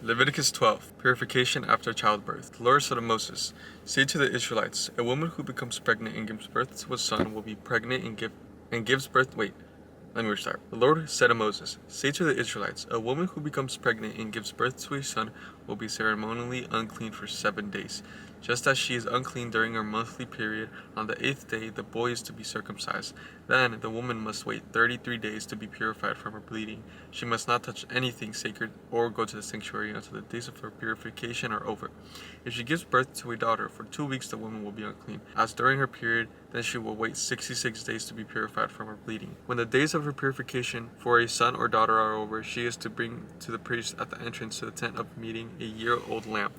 Leviticus 12. Purification after childbirth. The Lord said to Moses, "Say to the Israelites, a woman who becomes pregnant and gives birth to a son will be pregnant and gives birth. Wait, let me restart. The Lord said to Moses, "Say to the Israelites, a woman who becomes pregnant and gives birth to a son will be ceremonially unclean for 7 days. Just as she is unclean during her monthly period, on the 8th day the boy is to be circumcised. Then the woman must wait 33 days to be purified from her bleeding. She must not touch anything sacred or go to the sanctuary until the days of her purification are over. If she gives birth to a daughter, for 2 weeks the woman will be unclean. As during her period, then she will wait 66 days to be purified from her bleeding. When the days of her purification for a son or daughter are over, she is to bring to the priest at the entrance to the tent of meeting a year-old lamb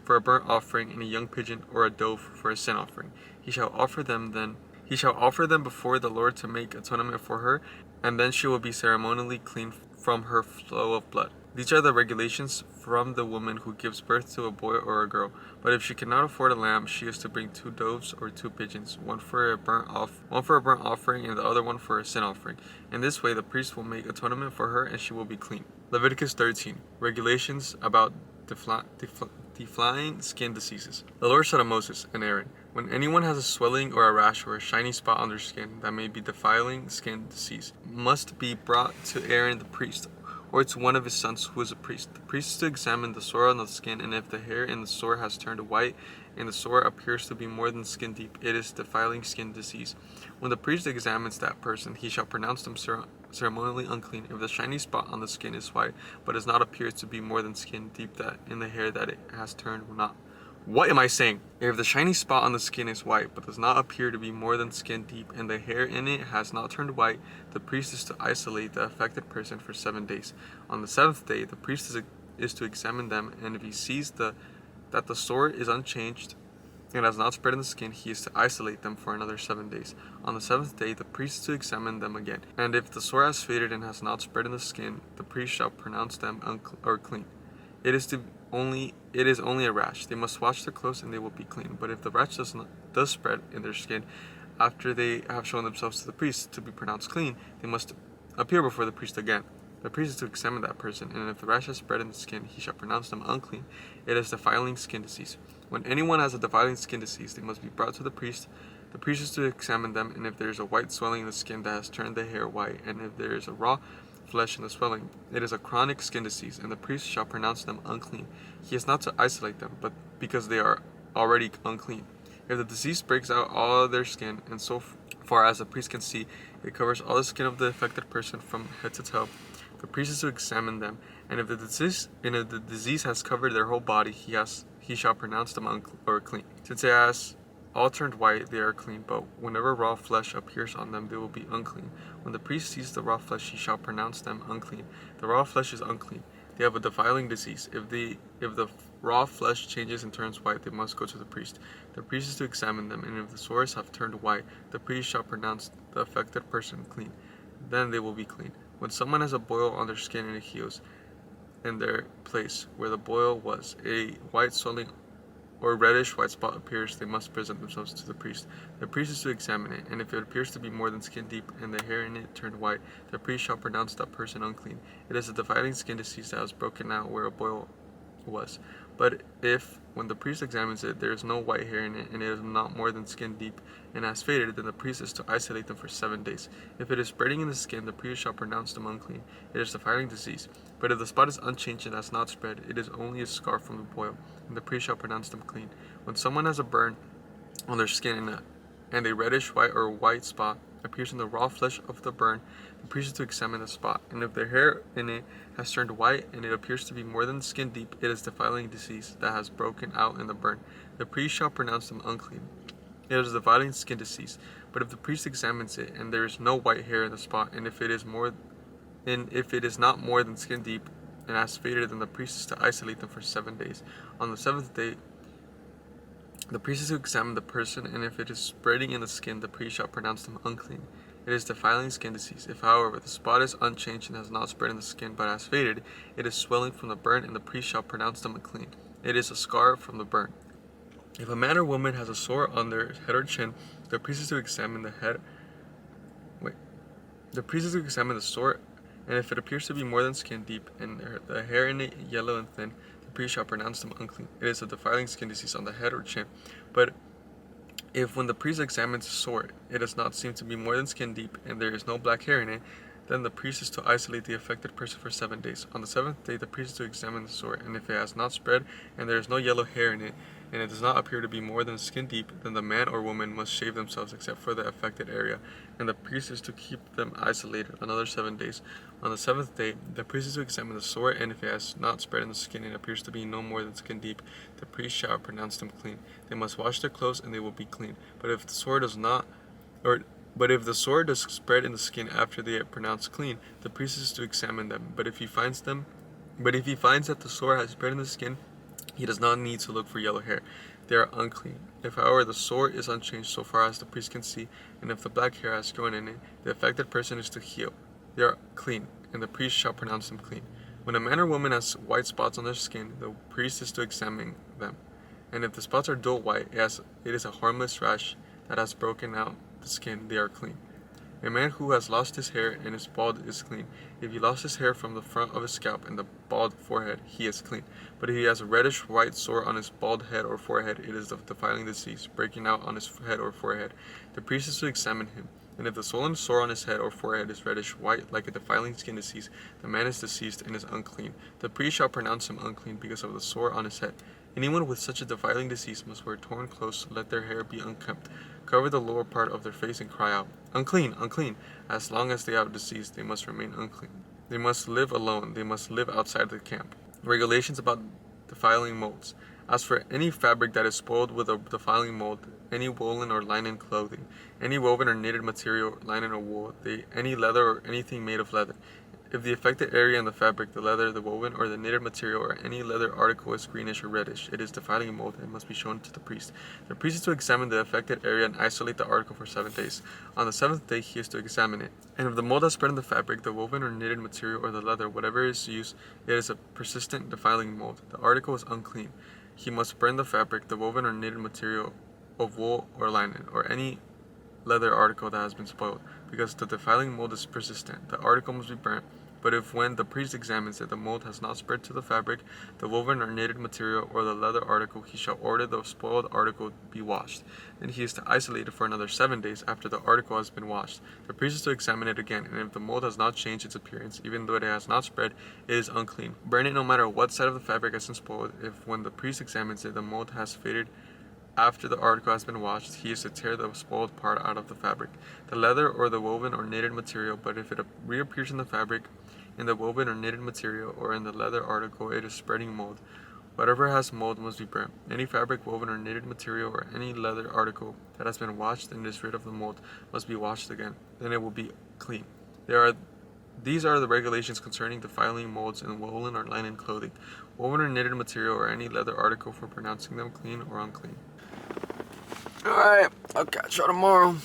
for a burnt offering, and a young pigeon or a dove for a sin offering. He shall offer them before the Lord to make atonement for her, and then she will be ceremonially clean from her flow of blood. These are the regulations from the woman who gives birth to a boy or a girl. But if she cannot afford a lamb, she is to bring 2 doves or 2 pigeons, one for a burnt offering and the other one for a sin offering. In this way the priest will make atonement for her, and she will be clean." Leviticus 13. Regulations about defiling skin diseases. The Lord said to Moses and Aaron, "When anyone has a swelling or a rash or a shiny spot on their skin that may be defiling skin disease, must be brought to Aaron the priest, or to one of his sons who is a priest. The priest is to examine the sore on the skin, and if the hair in the sore has turned white and the sore appears to be more than skin deep, it is defiling skin disease. When the priest examines that person, he shall pronounce them ceremonially unclean. If the shiny spot on the skin is white, but does not appear to be more than skin deep, that in the hair that it has turned not." What am I saying? If the shiny spot on the skin is white, but does not appear to be more than skin deep, and the hair in it has not turned white, the priest is to isolate the affected person for 7 days. On the 7th day, the priest is to examine them, and if he sees that the sore is unchanged and has not spread in the skin, he is to isolate them for another 7 days. On the 7th day, the priest is to examine them again, and if the sore has faded and has not spread in the skin, the priest shall pronounce them clean. It is only a rash. They must wash their clothes and they will be clean. But if the rash does spread in their skin after they have shown themselves to the priest to be pronounced clean, they must appear before the priest again. The priest is to examine that person, and if the rash has spread in the skin, he shall pronounce them unclean. It is defiling skin disease. When anyone has a defiling skin disease, they must be brought to the priest. The priest is to examine them, and if there is a white swelling in the skin that has turned the hair white, and if there is a raw flesh in the swelling, it is a chronic skin disease, and the priest shall pronounce them unclean. He is not to isolate them, but because they are already unclean. If the disease breaks out all their skin, and so far as the priest can see, it covers all the skin of the affected person from head to toe, the priest is to examine them, and if the disease has covered their whole body, he shall pronounce them clean. Since it has all turned white, they are clean, but whenever raw flesh appears on them, they will be unclean. When the priest sees the raw flesh, he shall pronounce them unclean. The raw flesh is unclean. They have a defiling disease. If the raw flesh changes and turns white, they must go to the priest. The priest is to examine them, and if the sores have turned white, the priest shall pronounce the affected person clean. Then they will be clean. When someone has a boil on their skin and it heals, in their place where the boil was, a white swelling or reddish white spot appears, they must present themselves to the priest. The priest is to examine it, and if it appears to be more than skin deep and the hair in it turned white, the priest shall pronounce that person unclean. It is a defiling skin disease that has broken out where a boil was. But if, when the priest examines it, there is no white hair in it, and it is not more than skin deep and has faded, then the priest is to isolate them for 7 days. If it is spreading in the skin, the priest shall pronounce them unclean. It is defiling disease. But if the spot is unchanged and has not spread, it is only a scar from the boil, and the priest shall pronounce them clean. When someone has a burn on their skin and a reddish white or white spot appears in the raw flesh of the burn, the priest is to examine the spot, and if the hair in it has turned white and it appears to be more than skin deep, it is defiling disease that has broken out in the burn. The priest shall pronounce them unclean. It is a defiling skin disease. But if the priest examines it and there is no white hair in the spot, and if it is not more than skin deep and has faded, then the priest is to isolate them for 7 days. On the 7th day, the priest is to examine the person, and if it is spreading in the skin, the priest shall pronounce them unclean. It is defiling skin disease. If, however, the spot is unchanged and has not spread in the skin but has faded, it is swelling from the burn, and the priest shall pronounce them unclean. It is a scar from the burn. If a man or woman has a sore on their head or chin, the priest is to examine the head. The priest is to examine the sore, and if it appears to be more than skin deep and the hair in it yellow and thin, priest shall pronounce them unclean. It is a defiling skin disease on the head or chin. But if when the priest examines the sore, it does not seem to be more than skin deep, and there is no black hair in it, then the priest is to isolate the affected person for 7 days. On the 7th day, the priest is to examine the sore, and if it has not spread, and there is no yellow hair in it, and it does not appear to be more than skin deep, then the man or woman must shave themselves except for the affected area, and the priest is to keep them isolated another 7 days. On the 7th day, the priest is to examine the sore, and if it has not spread in the skin and appears to be no more than skin deep, the priest shall pronounce them clean. They must wash their clothes, and they will be clean. But if the sore does spread in the skin after they are pronounced clean, the priest is to examine them. But if he finds that the sore has spread in the skin, he does not need to look for yellow hair. They are unclean. If, however, the sore is unchanged so far as the priest can see, and if the black hair has grown in it, the affected person is to heal. They are clean, and the priest shall pronounce them clean. When a man or woman has white spots on their skin, the priest is to examine them. And if the spots are dull white, it is a harmless rash that has broken out the skin, they are clean. A man who has lost his hair and is bald is clean. If he lost his hair from the front of his scalp and the bald forehead, he is clean. But if he has a reddish white sore on his bald head or forehead, it is the defiling disease, breaking out on his head or forehead. The priest is to examine him. And if the swollen sore on his head or forehead is reddish white, like a defiling skin disease, the man is deceased and is unclean. The priest shall pronounce him unclean because of the sore on his head. Anyone with such a defiling disease must wear torn clothes, let their hair be unkempt, cover the lower part of their face, and cry out, "Unclean, unclean!" As long as they have disease, they must remain unclean. They must live alone. They must live outside the camp. Regulations about defiling molds. As for any fabric that is spoiled with a defiling mold, any woolen or linen clothing, any woven or knitted material, linen or wool, any leather or anything made of leather, if the affected area in the fabric, the leather, the woven, or the knitted material, or any leather article is greenish or reddish, it is defiling mold and must be shown to the priest. The priest is to examine the affected area and isolate the article for 7 days. On the 7th day, he is to examine it. And if the mold has spread in the fabric, the woven or knitted material, or the leather, whatever is used, it is a persistent defiling mold. The article is unclean. He must burn the fabric, the woven or knitted material of wool or linen, or any leather article that has been spoiled, because the defiling mold is persistent. The article must be burnt. But if when the priest examines it, the mold has not spread to the fabric, the woven or knitted material, or the leather article, he shall order the spoiled article be washed. Then he is to isolate it for another 7 days after the article has been washed. The priest is to examine it again, and if the mold has not changed its appearance, even though it has not spread, it is unclean. Burn it no matter what side of the fabric has been spoiled. If when the priest examines it, the mold has faded after the article has been washed, he is to tear the spoiled part out of the fabric, the leather or the woven or knitted material. But if it reappears in the fabric, in the woven or knitted material, or in the leather article, it is spreading mold. Whatever has mold must be burnt. Any fabric, woven, or knitted material, or any leather article that has been washed and is rid of the mold must be washed again. Then it will be clean. These are the regulations concerning defiling molds in woolen or linen clothing, woven or knitted material, or any leather article for pronouncing them clean or unclean. Alright, I'll catch y'all tomorrow.